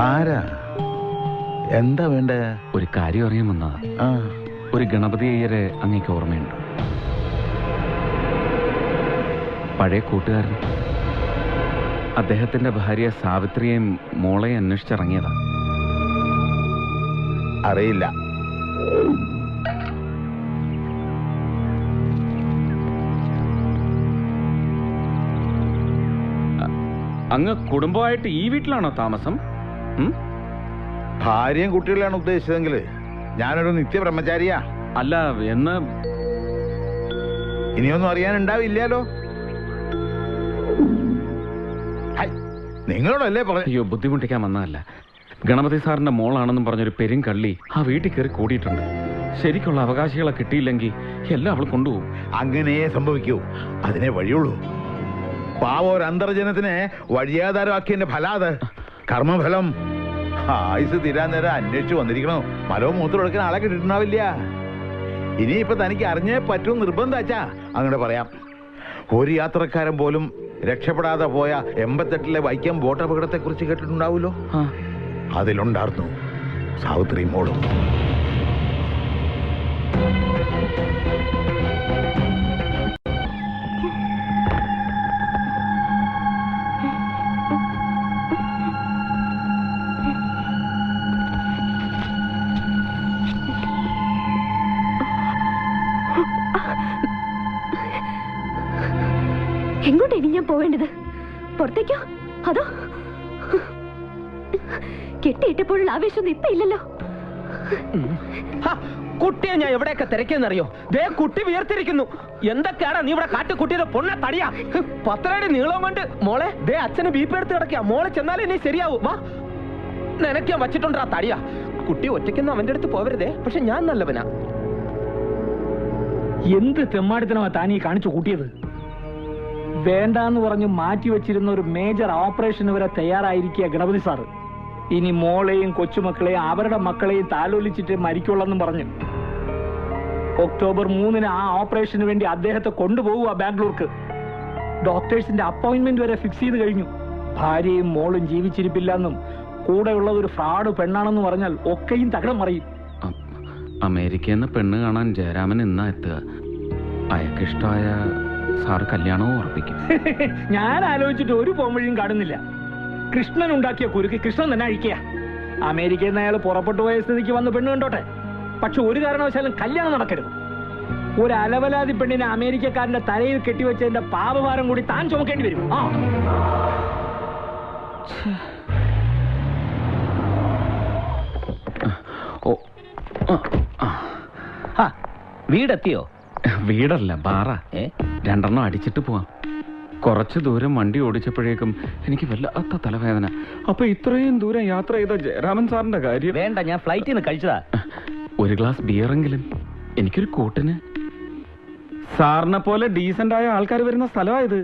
ആരാ? എന്താ വേണ്ടേ? ഒരു കാര്യം അറിയാൻ വന്നതാ. ഒരു ഗണപതി അയ്യരെ അങ്ങേക്ക് ഓർമ്മയുണ്ട്? പഴയ കൂട്ടുകാരൻ. അദ്ദേഹത്തിന്റെ ഭാര്യ സാവിത്രിയെയും മോളെയും അന്വേഷിച്ചിറങ്ങിയതാ. അറിയില്ല. അങ്ങ് കുടുംബമായിട്ട് ഈ വീട്ടിലാണോ താമസം? ഭാര്യയും കുട്ടികളാണ് ഉദ്ദേശിച്ചതെങ്കിൽ ഞാനൊരു നിത്യബ്രഹ്മചാരിയാ. അല്ല, എന്ന് ഇനിയൊന്നും അറിയാനുണ്ടാവില്ലല്ലോ. നിങ്ങളോടല്ലേ പറഞ്ഞു? അയ്യോ, ബുദ്ധിമുട്ടിക്കാൻ വന്നതല്ല. ഗണപതി സാറിന്റെ മോളാണെന്നും പറഞ്ഞൊരു പെരുങ്കള്ളി ആ വീട്ടിൽ കയറി കൂടിയിട്ടുണ്ട്. ശരിക്കുള്ള അവകാശികളെ കിട്ടിയില്ലെങ്കിൽ എല്ലാം അവൾ കൊണ്ടുപോകും. അങ്ങനെ സംഭവിക്കൂ. അതിനെ വഴിയുള്ളൂ. പാവം ഒരു അന്തർജനത്തിനെ വഴിയാധാരമാക്കിയതിന്റെ ഫലാത് കർമ്മഫലം. ആയുസ് തീരാൻ നേരം അന്വേഷിച്ചു വന്നിരിക്കണോ? മലവും മൂത്രം എടുക്കാൻ ആളെ കിട്ടിയിട്ടുണ്ടാവില്ല. ഇനിയിപ്പൊ തനിക്ക് അറിഞ്ഞേ പറ്റും നിർബന്ധാച്ചാ അങ്ങനെ പറയാം. ഒരു യാത്രക്കാരൻ പോലും രക്ഷപ്പെടാതെ പോയ 88-ലെ വൈക്കം ബോട്ട് അപകടത്തെ കുറിച്ച് കേട്ടിട്ടുണ്ടാവുമല്ലോ. അതിലുണ്ടായിരുന്നു സാവിത്രി മോളും. എങ്ങോട്ടാണ് ഞാൻ പോവേണ്ടത്? പുറത്തേക്കോ അതോ? കെട്ടിയിട്ടപ്പോഴുള്ള ആവേശമൊന്നും ഇപ്പൊ ഇല്ലല്ലോ. കുട്ടിയെ ഞാൻ എവിടെയൊക്കെ തിരക്കെന്നറിയോ? ദേ കുട്ടി വിയർത്തിരിക്കുന്നു. എന്തൊക്കെയാണ് നീ ഇവിടെ കാട്ടുകുട്ടിയുടെ പൊണ്ണ തടിയാ? 10 അടി നീളം കൊണ്ട് മോളെ ദേ അച്ഛന് ബീപ്പ് എടുത്ത് കിടക്കുക. മോളെ ചെന്നാലേ ഇനി ശരിയാവും. വാ, നിനക്ക് ഞാൻ വച്ചിട്ടുണ്ട് ആ തടിയാ. കുട്ടി ഒറ്റയ്ക്കൊന്നും അവന്റെ അടുത്ത് പോവരുതേ. പക്ഷെ ഞാൻ നല്ലവനാ. എന്ത് തെമ്മാടിത്തനമാ താനീ കാണിച്ചു കൂട്ടിയത്? വേണ്ടാന്ന് പറഞ്ഞു മാറ്റി വെച്ചിരുന്ന ഒരു മേജർ ഓപ്പറേഷൻ വരെ തയ്യാറായിരിക്കുക ഗണപതി സാറ്. ഇനി മോളെയും കൊച്ചുമക്കളെയും അവരുടെ മക്കളെയും താലോലിച്ചിട്ട് മരിക്കുള്ളെന്നും പറഞ്ഞു. ഒക്ടോബർ 3-ന് ആ ഓപ്പറേഷന് വേണ്ടി അദ്ദേഹത്തെ കൊണ്ടുപോകുക ബാംഗ്ലൂർക്ക്. ഡോക്ടേഴ്സിന്റെ അപ്പോയിന്റ്മെന്റ് വരെ ഫിക്സ് ചെയ്ത് കഴിഞ്ഞു. ഭാര്യയും മോളും ജീവിച്ചിരിപ്പില്ലെന്നും കൂടെയുള്ളത് ഒരു ഫ്രോഡ് പെണ്ണാണെന്ന് പറഞ്ഞാൽ ഒക്കെയും തകടം മറിയും. അമേരിക്കയിൽ നിന്ന് പെണ്ണ് കാണാൻ ജയരാമൻ ഇന്നാ എത്തുക. അയക്കിഷ്ടമായ സാറ് കല്യാണവും ഉറപ്പിക്കും. ഞാൻ ആലോചിച്ചിട്ട് ഒരു പോംവഴിയും കാണുന്നില്ല. കൃഷ്ണൻ ഉണ്ടാക്കിയ കുരുക്ക് കൃഷ്ണൻ തന്നെ അഴിക്കുക. അമേരിക്കയിൽ നിന്ന് അയാൾ പുറപ്പെട്ടു പോയ സ്ഥിതിക്ക് വന്ന് പെണ്ണ് കണ്ടോട്ടെ. പക്ഷെ ഒരു കാരണവശാലും കല്യാണം നടക്കരുത്. ഒരു അലവലാതി പെണ്ണിനെ അമേരിക്കക്കാരന്റെ തലയിൽ കെട്ടിവെച്ചതിന്റെ പാപഭാരം കൂടി താൻ ചുമക്കേണ്ടി വരും. വീടെത്തിയോ? വീടല്ല, ബാറ. 2 അടിച്ചിട്ട് പോവാം. കുറച്ച് ദൂരം വണ്ടി ഓടിച്ചപ്പോഴേക്കും എനിക്ക് വല്ലാത്ത തലവേദന. അപ്പൊ ഇത്രയും ദൂരം യാത്ര ചെയ്ത ജയരാമൻ സാറിന്റെ കാര്യം. വേണ്ട, ഞാൻ ഫ്ലൈറ്റിൽ നിന്ന് കഴിച്ചതാ. ഒരു ഗ്ലാസ് ബിയറെങ്കിലും എനിക്കൊരു കൂട്ടിന്. സാറിനെ പോലെ ഡീസന്റ് ആയ ആൾക്കാർ വരുന്ന സ്ഥലമായത്.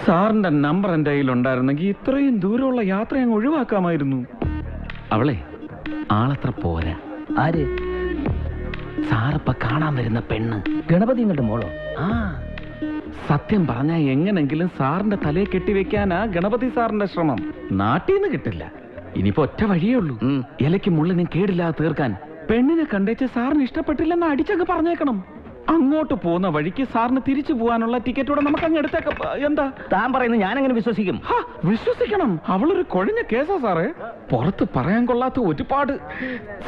സാറിന്റെ നമ്പർ എന്റെ കയ്യിലുണ്ടായിരുന്നെങ്കിൽ ഇത്രയും ദൂരമുള്ള യാത്ര അങ്ങ് ഒഴിവാക്കാമായിരുന്നു. അവളെ ആളത്ര പോരാ. ആര്? സാറിപ്പ കാണാൻ വരുന്ന പെണ്ണ്. ഗണപതി നിങ്ങളുടെ മോളോ? സത്യം പറഞ്ഞാൽ എങ്ങനെങ്കിലും സാറിന്റെ തലയെ കെട്ടിവെക്കാനാ ഗണപതി സാറിന്റെ ശ്രമം. നാട്ടിൽ നിന്ന് കിട്ടില്ല. ഇനിയിപ്പോ ഒറ്റ വഴിയേ ഉള്ളൂ. ഇലയ്ക്ക് മുള്ളിനും കേടില്ലാതെ തീർക്കാൻ. പെണ്ണിനെ കണ്ടേച്ച് സാറിന് ഇഷ്ടപ്പെട്ടില്ലെന്ന് അടിച്ചൊക്കെ പറഞ്ഞേക്കണം. അങ്ങോട്ട് പോകുന്ന വഴിക്ക് സാറിന് തിരിച്ചു പോകാനുള്ള ടിക്കറ്റോടെ നമുക്ക് അങ്ങ് എടുത്തേക്കാം. എന്താ താൻ പറയുന്നത്? ഞാൻ അങ്ങനെ വിശ്വസിക്കും? വിശ്വസിക്കണം. അവളൊരു കുഴഞ്ഞ കേസാ സാറേ. പുറത്ത് പറയാൻ കൊള്ളാത്ത ഒരുപാട്.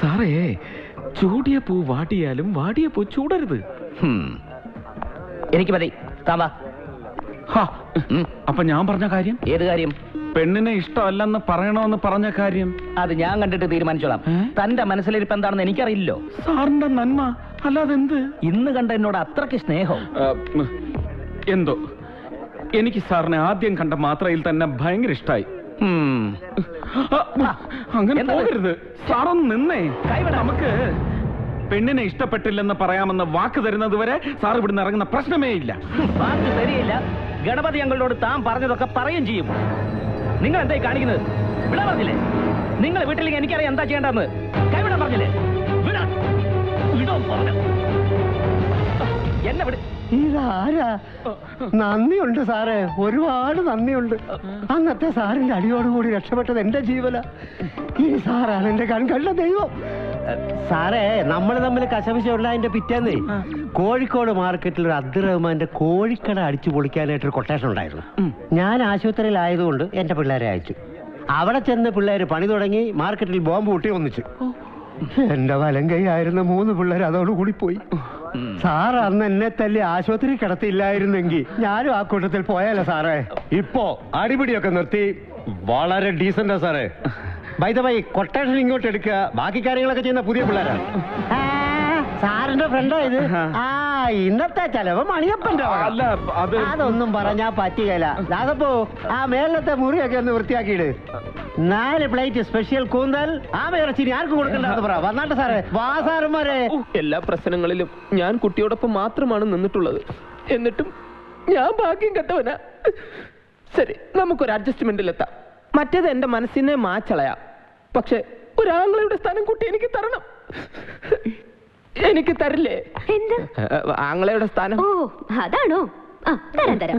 സാറേ, ചൂടിയ പൂ വാടിയാലും വാടിയ പൂ ചൂടരുത്. എനിക്ക് മതി. താമ്പാ. അപ്പൊ ഞാൻ പറഞ്ഞ കാര്യം? ഏത് കാര്യം? പെണ്ണിനെ ഇഷ്ടമല്ലെന്ന് പറയണമെന്ന് പറഞ്ഞ കാര്യം. അത് ഞാൻ കണ്ടിട്ട് തീരുമാനിച്ചോളാം. തന്റെ മനസ്സിലിരിപ്പ് എന്താണെന്ന് എനിക്കറിയില്ലോ. സാറിന്റെ നന്മ അല്ലാതെ എന്ത്? ഇന്ന് കണ്ട എന്നോട് അത്രയ്ക്ക് സ്നേഹം. എന്തോ എനിക്ക് സാറിനെ ആദ്യം കണ്ട മാത്രയിൽ തന്നെ ഭയങ്കര ഇഷ്ടായി. അങ്ങനെ പോകരുത്. സാറൊന്ന് നിന്നേ. നമുക്ക് പെണ്ണിനെ ഇഷ്ടപ്പെട്ടില്ലെന്ന് പറയാമെന്ന് വാക്ക് തരുന്നത് വരെ സാർ ഇവിടുന്ന് ഇറങ്ങുന്ന പ്രശ്നമേ ഇല്ല. വാക്ക് തരികയില്ല. ഗണപതി അങ്കിളിനോട് താൻ പറഞ്ഞതൊക്കെ പറയുകയും ചെയ്യും. നിങ്ങൾ എന്തായി കാണിക്കുന്നത്? വിടാൻ പറഞ്ഞില്ലേ? നിങ്ങൾ വീട്ടിലേക്ക് എനിക്കറിയാം എന്താ ചെയ്യേണ്ടതെന്ന്. കൈവിടാൻ പറഞ്ഞില്ലേ? വിടാൻ പറഞ്ഞു. ഇതാരാ? നന്ദിയുണ്ട് സാറേ, ഒരുപാട് നന്ദിയുണ്ട്. അന്നത്തെ സാറിന്റെ അടിയോടുകൂടി രക്ഷപ്പെട്ടത് എന്റെ ജീവന. ഈ സാറാണ് എന്റെ കൺകണ്ട ദൈവം. സാറേ, നമ്മൾ തമ്മിൽ കശപിശ ഉണ്ടായതിന്റെ പിറ്റേന്ന് കോഴിക്കോട് മാർക്കറ്റിൽ ഒരു അബ്ദുൾ റഹ്മാന്റെ കോഴിക്കട അടിച്ചു പൊളിക്കാനായിട്ടൊരു കൊട്ടേഷൻ ഉണ്ടായിരുന്നു. ഞാൻ ആശുപത്രിയിലായതുകൊണ്ട് എന്റെ പിള്ളേരെ അയച്ചു. അവിടെ ചെന്ന് പിള്ളേര് പണി തുടങ്ങി, മാർക്കറ്റിൽ ബോംബ് കൂട്ടി ഒന്നിച്ചു. എന്റെ വലം കൈയായിരുന്ന 3 പിള്ളേർ അതോടുകൂടി പോയി. സാർ അന്ന് എന്നെ തല്ലി ആശുപത്രി കിടത്തിയില്ലായിരുന്നെങ്കിൽ ഞാനും ആ കൂട്ടത്തിൽ പോയാലോ സാറേ. ഇപ്പോ അടിപിടിയൊക്കെ നിർത്തി വളരെ ഡീസന്റാ സാറേ. ബൈ ദ ബൈ, കൊട്ടേഷൻ ഇങ്ങോട്ട് എടുക്കുക, ബാക്കി കാര്യങ്ങളൊക്കെ ചെയ്യുന്ന പുതിയ പിള്ളേരാണ്. സാറിന്റെ ഫ്രണ്ടാ ഇത്? ഇന്നത്തെ ചെലവ് മണിയപ്പന്റെ. അതൊന്നും പറഞ്ഞാ പറ്റുകയില്ല. അതപ്പോ ആ മേലത്തെ മുറിയൊക്കെ ഒന്ന് വൃത്തിയാക്കിയിട്. 4 പ്ലേറ്റ് സ്പെഷ്യൽ കൂന്തൽ ആമയിറച്ചി ആർക്ക് കൊടുക്കണ്ടെന്ന് പറ. വന്നാട്ടെ സാറേ. വാ സാറന്മാരെ. എല്ലാ പ്രശ്നങ്ങളിലും ഞാൻ കുട്ടിയോടൊപ്പം മാത്രമാണ് നിന്നിട്ടുള്ളത്. എന്നിട്ടും ഞാൻ ഭാഗ്യം കെട്ടവനാ. ശരി, നമുക്കൊരു അഡ്ജസ്റ്റ്മെന്റിലെത്താം. മറ്റേത് എന്റെ മനസ്സിനെ മാച്ചളയാ. പക്ഷെ ഒരാങ്ങളുടെ സ്ഥാനം കുട്ടി എനിക്ക് തരണം. എനിക്ക് തരില്ലേ? എന്ത് ആങ്ങളയുടെ സ്ഥാനം? ഓ, അതാണോ? തരാം.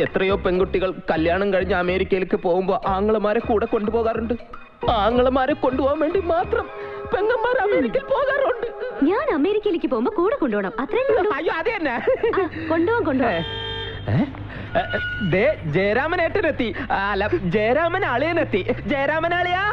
എത്രയോ പെൺകുട്ടികൾ കല്യാണം കഴിഞ്ഞ് അമേരിക്കയിലേക്ക് പോകുമ്പോ ആങ്ങളമാരെ കൂടെ കൊണ്ടുപോകാറുണ്ട്. ആങ്ങളമാരെ കൊണ്ടുപോകാൻ വേണ്ടി മാത്രം പെങ്ങന്മാർ അമേരിക്കയിൽ പോകാറുണ്ട്. ഞാൻ അമേരിക്കയിലേക്ക് പോകുമ്പോ കൂടെ കൊണ്ടുപോകണം. അത്രയും. അയ്യോ, അത് തന്നെ. കൊണ്ടുപോകാൻ. ജയരാമനേട്ടനെത്തി. അല്ല, ജയരാമൻ അളിയനെത്തി. ജയരാമൻ അളിയാ.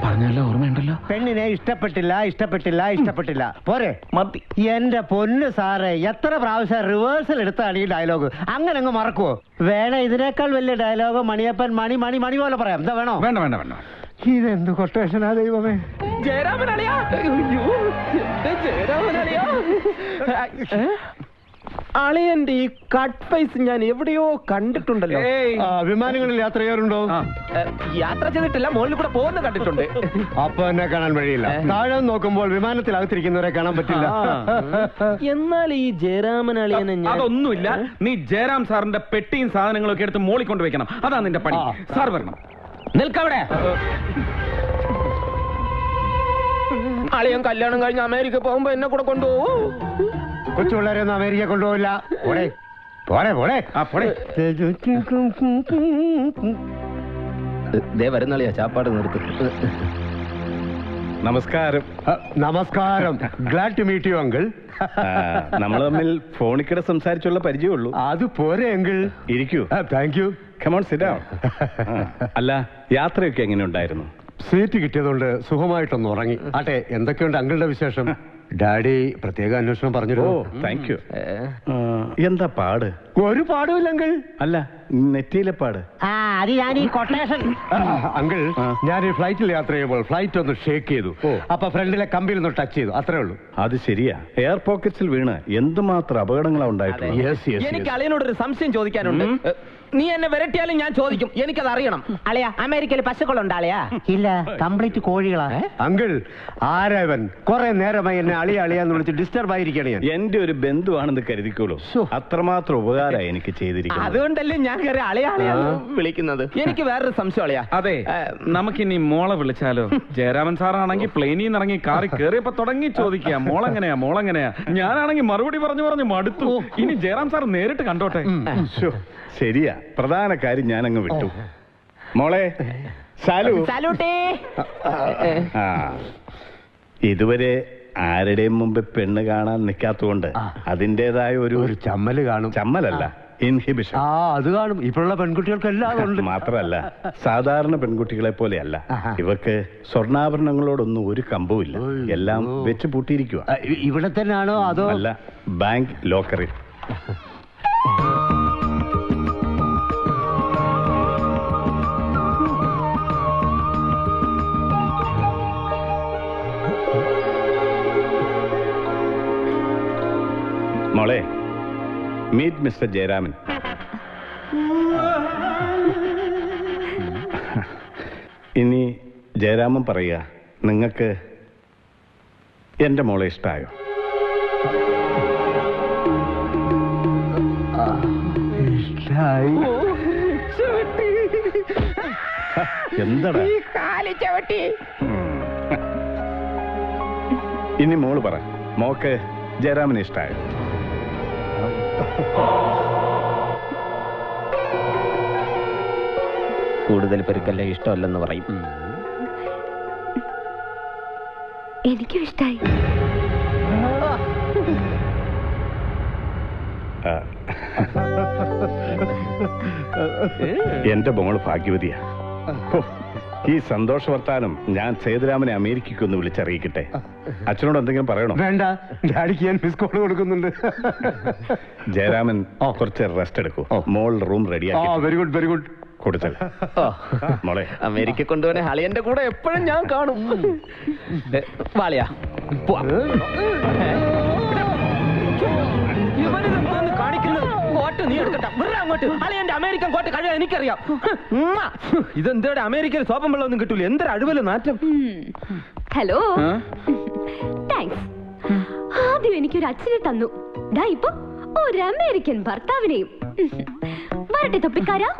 പറഞ്ഞല്ലോ, ഓർമ്മയുണ്ടല്ലോ. പെണ്ണിനെ ഇഷ്ടപ്പെട്ടില്ല പോരെ മതി. എന്റെ പൊന്ന് സാറേ, എത്ര പ്രാവശ്യം റിവേഴ്സൽ എടുത്താണ് ഈ ഡയലോഗ്. അങ്ങനെ അങ്ങ് മറക്കുവോ? വേണേ ഇതിനേക്കാൾ വലിയ ഡയലോഗ് മണിയപ്പൻ മണി മണി മണി പോലെ പറയാം. എന്താ വേണോ? വേണ്ട വേണ്ട വേണ്ട. ഇതെന്ത് കൊട്ടേഷനാ ദൈവമേ. ജയരാമൻ അളിയാ. ജയരാമൻ അളിയാ. അളിയന്റെ ഈ കട്ട് ഫേസ് ഞാൻ എവിടെയോ കണ്ടിട്ടുണ്ടല്ലോ. വിമാനങ്ങളിൽ യാത്ര ചെയ്യാറുണ്ടോ? യാത്ര ചെയ്തിട്ടില്ല, മുകളിൽ കൂടെ പോകുന്ന കണ്ടിട്ടുണ്ട്. അപ്പൊ എന്നെ കാണാൻ വഴിയില്ല. താഴെ നോക്കുമ്പോൾ വിമാനത്തിലകത്തിരിക്കുന്നവരെ കാണാൻ പറ്റില്ല. എന്നാൽ ഈ ജയരാമൻ അളിയനെ അതൊന്നുമില്ല. നീ ജയറാം സാറിന്റെ പെട്ടിയും സാധനങ്ങളും ഒക്കെ എടുത്ത് മോളിൽ കൊണ്ട് വെക്കണം. അതാ നിന്റെ പണി. സാർ വരണം. നിൽക്കവിടെ. അളിയൻ കല്യാണം കഴിഞ്ഞ് അമേരിക്ക പോകുമ്പോ എന്നെ കൂടെ കൊണ്ടുപോകും. കൊച്ചുപിള്ളേരെ ഒന്നും അമേരിക്ക കൊണ്ടുപോകില്ല. വരുന്നളിയാ, ചാപ്പാട് നിർത്തും. നമസ്കാരം. നമസ്കാരം. Glad to meet you uncle. നമ്മൾ തമ്മിൽ ഫോണിക്കിടെ സംസാരിച്ചുള്ള പരിചയമുള്ളൂ. അത് പോരെ അങ്കിൾ. ഇരിക്കൂ. Thank you. Come on sit down. അല്ല, യാത്രയൊക്കെ എങ്ങനെ ഉണ്ടായിരുന്നു? സീറ്റ് കിട്ടിയതുകൊണ്ട് സുഖമായിട്ടൊന്ന് ഉറങ്ങി. ആട്ടെ, എന്തൊക്കെയുണ്ട് അങ്കിളുടെ വിശേഷം? ഡാഡി പ്രത്യേക അന്വേഷണം പറഞ്ഞിരുന്നു. Thank you. എന്താ പാട്? ഒരു പാടുമില്ല അങ്കിൾ. അല്ല, നെറ്റിയിലെ പാട്. അത് ഞാൻ ഈ കൊട്ടേഷൻ. അങ്കിൾ, ഞാൻ ഈ ഫ്ലൈറ്റിൽ യാത്ര ചെയ്യുമ്പോൾ ഫ്ലൈറ്റ് ഒന്ന് ഷേക്ക് ചെയ്തു. അപ്പൊ ഫ്രണ്ടിലെ കമ്പിൽ ഒന്ന് ടച്ച് ചെയ്തു, അത്രേ ഉള്ളൂ. അത് ശരിയാ. എയർ പോക്കറ്റ്സിൽ വീണ് എന്തുമാത്രം അപകടങ്ങളാ ഉണ്ടായിട്ടുള്ളത്. എനിക്ക് അളിയനോടൊരു സംശയം ചോദിക്കാനുണ്ട്. നീ എന്നെ വരട്ടിയാലും ഞാൻ ചോദിക്കും. എനിക്കത് അറിയണം. അളിയാ, അമേരിക്കയിൽ പശുക്കളുണ്ട് അളിയാ? ഇല്ല, കംപ്ലീറ്റ് കോഴികളാ. അങ്കിൾ, ആരാവൻ? കുറെ നേരമായി എന്നെ അളിയാന്ന് വിളിച്ച് ഡിസ്റ്റർബ് ആയിരിക്കണം. ഞാൻ എന്റെ ഒരു ബന്ധുവാണെന്ന് കരുതിക്കോളൂ. അത്രമാത്രം ഉപകാരമായി എനിക്ക് ചെയ്തിരിക്കുന്നത്. അതുകൊണ്ടല്ലേ ഞാൻ കയറി അളിയാളിയാന്ന് വിളിക്കുന്നത്. എനിക്ക് വേറൊരു സംശയം അളിയാ. അതെ, നമുക്കിനി മോളെ വിളിച്ചാലോ? ജയരാമൻ സാറാണെങ്കിൽ പ്ലെയിനിൽ നിന്ന് ഇറങ്ങി കാറിൽ കയറിയപ്പോ തുടങ്ങി ചോദിക്കുക, മോളെങ്ങനെയാ. ഞാനാണെങ്കിൽ മറുപടി പറഞ്ഞു മടുത്തു. ഇനി ജയറാം സാർ നേരിട്ട് കണ്ടോട്ടെ. ശരിയാ, പ്രധാന കാര്യം ഞാൻ അങ്ങ് വിട്ടു. മോളെ, സാലൂട്ടേ. ഇതുവരെ ആരുടെയും മുമ്പ് പെണ്ണ് കാണാൻ നിൽക്കാത്തതുകൊണ്ട് അതിൻ്റെതായ ഒരു ചമ്മല് കാണും. ചമ്മലല്ല, ഇൻഹിബിഷൻ. അത് കാണും. ഇപ്പോഴുള്ള പെൺകുട്ടികൾക്കെല്ലാം ഉണ്ട്. മാത്രമല്ല, സാധാരണ പെൺകുട്ടികളെ പോലെയല്ല. ഇവർക്ക് സ്വർണ്ണാഭരണങ്ങളോടൊന്നും ഒരു കമ്പവുമില്ല. എല്ലാം വെച്ച് പൂട്ടിയിരിക്കുക. ഇവിടെ തന്നെയാണോ അതോ? അല്ല, ബാങ്ക് ലോക്കറിൽ. മോളെ, മീറ്റ് മിസ്റ്റർ ജയരാമൻ. ഇനി ജയരാമൻ പറയുക, നിങ്ങൾക്ക് എന്റെ മോളെ ഇഷ്ടായോ? എന്താടാ ഇനി മോള് പറ, മോക്ക് ജയറാമിനെ ഇഷ്ടായോ? കൂടുതൽ പേർക്കല്ല ഇഷ്ടമല്ലെന്ന് പറയും. എനിക്കും ഇഷ്ടായി. എന്റെ മോള് ഭാഗ്യവതിയാ. ഹോ, ഈ സന്തോഷ വർത്താനം ഞാൻ സേതുരാമനെ അമേരിക്കയ്ക്ക് ഒന്ന് വിളിച്ചറിയിക്കട്ടെ. അച്ഛനോട് എന്തെങ്കിലും പറയണോ? വേണ്ട, ഡാഡിക്ക് ഞാൻ മിസ് കോൾ കൊടുക്കുന്നുണ്ട്. ജയരാമൻ കുറച്ച് റെസ്റ്റ് എടുക്കൂ. മോൾ റൂം റെഡിയാക്കി. Very good very good. കൊടുത്തത് മോളെ. അമേരിക്ക കൊണ്ടുപോനെ അളിയന്റെ കൂടെ എപ്പോഴും ഞാൻ കാണും. വാളിയാ കാണിക്കുന്നത് കോട്ട് നീ എടുക്കട്ടെ. അങ്ങോട്ട് അളിയന്റെ അമേരിക്കൻ കോട്ട് കഴിയാൻ എനിക്കറിയാം. ഇതെന്തോടെ അമേരിക്കയിൽ സോപ്പം വെള്ളമൊന്നും കിട്ടൂല. എന്തൊരു അഴുവല് നാറ്റം. Hello, thanks. ആദ്യം എനിക്കൊരു അച്ഛനെ തന്നു, ദാ ഇപ്പൊ ഒരു അമേരിക്കൻ ഭർത്താവിനെയും. വരട്ടെ തൊപ്പിക്കാരാ.